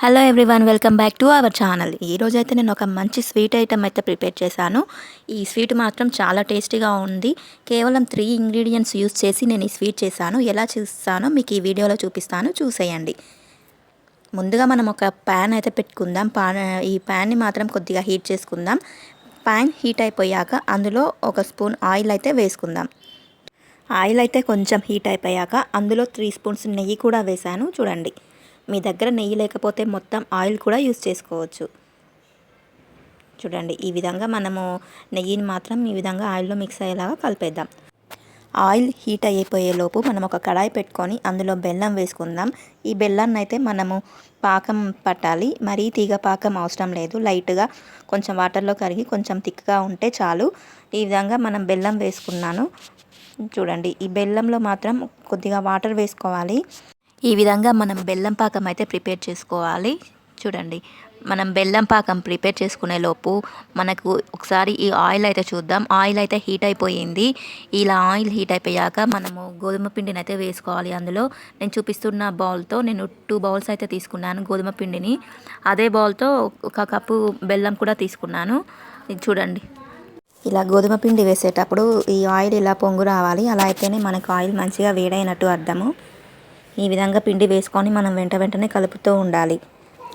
Hello everyone, welcome back to our channel. ఈరోజైతే నేను ఒక మంచి స్వీట్ ఐటమ్ అయితే ప్రిపేర్ చేశాను. ఈ స్వీట్ మాత్రం చాలా టేస్టీగా ఉంది. కేవలం 3 ఇంగ్రీడియంట్స్ యూస్ చేసి నేను ఈ స్వీట్ చేశాను. ఎలా చేస్తానో మీకు ఈ వీడియోలో చూపిస్తాను, చూసేయండి. ముందుగా మనం ఒక ప్యాన్ అయితే పెట్టుకుందాం. ఈ ప్యాన్ని మాత్రం కొద్దిగా హీట్ చేసుకుందాం. ప్యాన్ హీట్ అయిపోయాక అందులో ఒక స్పూన్ ఆయిల్ అయితే వేసుకుందాం. ఆయిల్ అయితే కొంచెం హీట్ అయిపోయాక అందులో 3 స్పూన్స్ నెయ్యి కూడా వేశాను. చూడండి, మీ దగ్గర నెయ్యి లేకపోతే మొత్తం ఆయిల్ కూడా యూస్ చేసుకోవచ్చు. చూడండి, ఈ విధంగా మనము నెయ్యిని మాత్రం ఈ విధంగా ఆయిల్లో మిక్స్ అయ్యేలాగా కలిపేద్దాం. ఆయిల్ హీట్ అయిపోయేలోపు మనం ఒక కడాయి పెట్టుకొని అందులో బెల్లం వేసుకుందాం. ఈ బెల్లాన్ని అయితే మనము పాకం పట్టాలి. మరీ తీగ పాకం అవసరం లేదు. లైట్గా కొంచెం వాటర్లో కరిగి కొంచెం థిక్గా ఉంటే చాలు. ఈ విధంగా మనం బెల్లం వేసుకున్నాను. చూడండి, ఈ బెల్లంలో మాత్రం కొద్దిగా వాటర్ వేసుకోవాలి. ఈ విధంగా మనం బెల్లం పాకం అయితే ప్రిపేర్ చేసుకోవాలి. చూడండి, మనం బెల్లం పాకం ప్రిపేర్ చేసుకునే లోపు మనకు ఒకసారి ఈ ఆయిల్ అయితే చూద్దాం. ఆయిల్ అయితే హీట్ అయిపోయింది. ఇలా ఆయిల్ హీట్ అయిపోయాక మనము గోధుమ పిండిని అయితే వేసుకోవాలి. అందులో నేను చూపిస్తున్న బౌల్తో నేను 2 బౌల్స్ అయితే తీసుకున్నాను గోధుమ పిండిని. అదే బౌల్తో 1 కప్పు బెల్లం కూడా తీసుకున్నాను. ఇది చూడండి, ఇలా గోధుమ పిండి వేసేటప్పుడు ఈ ఆయిల్ ఇలా పొంగు రావాలి. అలా అయితేనే మనకు ఆయిల్ మంచిగా వేడైనట్టు అర్థము. ఈ విధంగా పిండి వేసుకొని మనం వెంటనే కలుపుతూ ఉండాలి.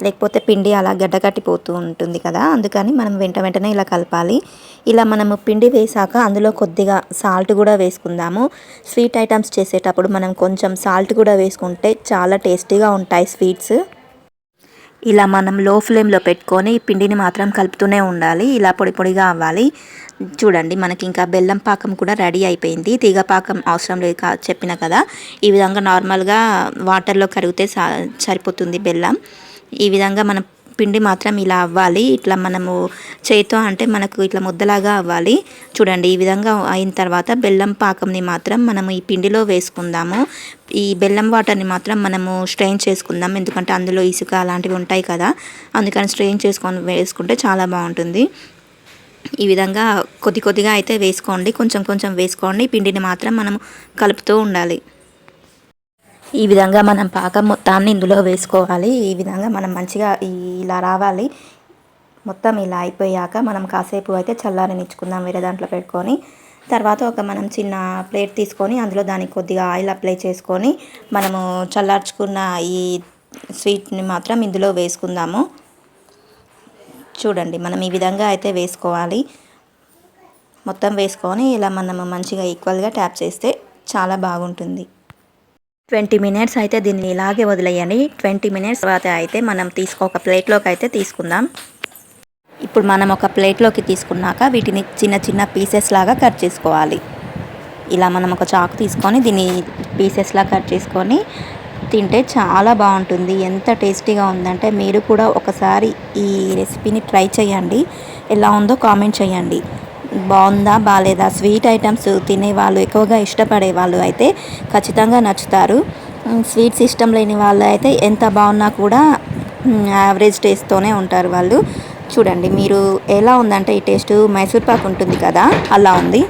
లేకపోతే పిండి అలా గడ్డకట్టిపోతూ ఉంటుంది కదా, అందుకని మనం వెంటనే ఇలా కలపాలి. ఇలా మనము పిండి వేసాక అందులో కొద్దిగా సాల్ట్ కూడా వేసుకుందాము. స్వీట్ ఐటమ్స్ చేసేటప్పుడు మనం కొంచెం సాల్ట్ కూడా వేసుకుంటే చాలా టేస్టీగా ఉంటాయి స్వీట్స్. ఇలా మనం లో ఫ్లేమ్లో పెట్టుకొని పిండిని మాత్రం కలుపుతూనే ఉండాలి. ఇలా పొడిగా అవ్వాలి. చూడండి, మనకి ఇంకా బెల్లం పాకం కూడా రెడీ అయిపోయింది. తీగ పాకం అవసరం లేదు చెప్పిన కదా. ఈ విధంగా నార్మల్గా వాటర్లో కరిగితే సరిపోతుంది బెల్లం. ఈ విధంగా మనం పిండి మాత్రం ఇలా అవ్వాలి. ఇట్లా మనము చేతితో అంటే మనకు ఇట్లా ముద్దలాగా అవ్వాలి. చూడండి, ఈ విధంగా అయిన తర్వాత బెల్లం పాకంని మాత్రం మనము ఈ పిండిలో వేసుకుందాము. ఈ బెల్లం వాటర్ని మాత్రం మనము స్ట్రెయిన్ చేసుకుందాం. ఎందుకంటే అందులో ఇసుక అలాంటివి ఉంటాయి కదా, అందుకని స్ట్రెయిన్ చేసుకొని వేసుకుంటే చాలా బాగుంటుంది. ఈ విధంగా కొద్దిగా అయితే వేసుకోండి, కొంచెం వేసుకోండి. పిండిని మాత్రం మనం కలుపుతూ ఉండాలి. ఈ విధంగా మనం పాకం మొత్తాన్ని ఇందులో వేసుకోవాలి. ఈ విధంగా మనం మంచిగా ఇలా రావాలి. మొత్తం ఇలా అయిపోయాక మనం కాసేపు అయితే చల్లారనిచ్చుకుందాం వేరే దాంట్లో పెట్టుకొని. తర్వాత మనం చిన్న ప్లేట్ తీసుకొని అందులో దానికి కొద్దిగా ఆయిల్ అప్లై చేసుకొని మనము చల్లార్చుకున్న ఈ స్వీట్ని మాత్రం ఇందులో వేసుకుందాము. చూడండి, మనం ఈ విధంగా అయితే వేసుకోవాలి. మొత్తం వేసుకొని ఇలా మనము మంచిగా ఈక్వల్గా ట్యాప్ చేస్తే చాలా బాగుంటుంది. 20 మినిట్స్ అయితే దీన్ని ఇలాగే వదిలేయండి. 20 మినిట్స్ తర్వాత అయితే మనం ఒక ప్లేట్లోకి అయితే తీసుకుందాం. ఇప్పుడు మనం ఒక ప్లేట్లోకి తీసుకున్నాక వీటిని చిన్న పీసెస్ లాగా కట్ చేసుకోవాలి. ఇలా మనం ఒక చాకు తీసుకొని దీన్ని పీసెస్లా కట్ చేసుకొని తింటే చాలా బాగుంటుంది. ఎంత టేస్టీగా ఉందంటే మీరు కూడా ఒకసారి ఈ రెసిపీని ట్రై చేయండి. ఎలా ఉందో కామెంట్ చేయండి. బాగుందా బాగాలేదా? స్వీట్ ఐటమ్స్ తినేవాళ్ళు, ఎక్కువగా ఇష్టపడే వాళ్ళు అయితే ఖచ్చితంగా నచ్చుతారు. స్వీట్స్ ఇష్టం లేని వాళ్ళు అయితే ఎంత బాగున్నా కూడా యావరేజ్ టేస్ట్తోనే ఉంటారు వాళ్ళు. చూడండి, మీరు ఎలా ఉందంటే ఈ టేస్ట్ మైసూర్ పాక్ ఉంటుంది కదా, అలా ఉంది.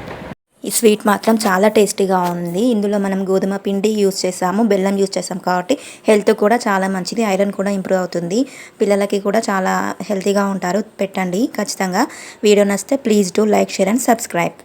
ఈ స్వీట్ మాత్రం చాలా టేస్టీగా ఉంది. ఇందులో మనం గోధుమ పిండి యూస్ చేసాము, బెల్లం యూస్ చేసాము కాబట్టి హెల్త్ కూడా చాలా మంచిది. ఐరన్ కూడా ఇంప్రూవ్ అవుతుంది. పిల్లలకి కూడా చాలా హెల్తీగా ఉంటారు. పెట్టండి ఖచ్చితంగా. వీడియో నచ్చితే please do like, share and subscribe.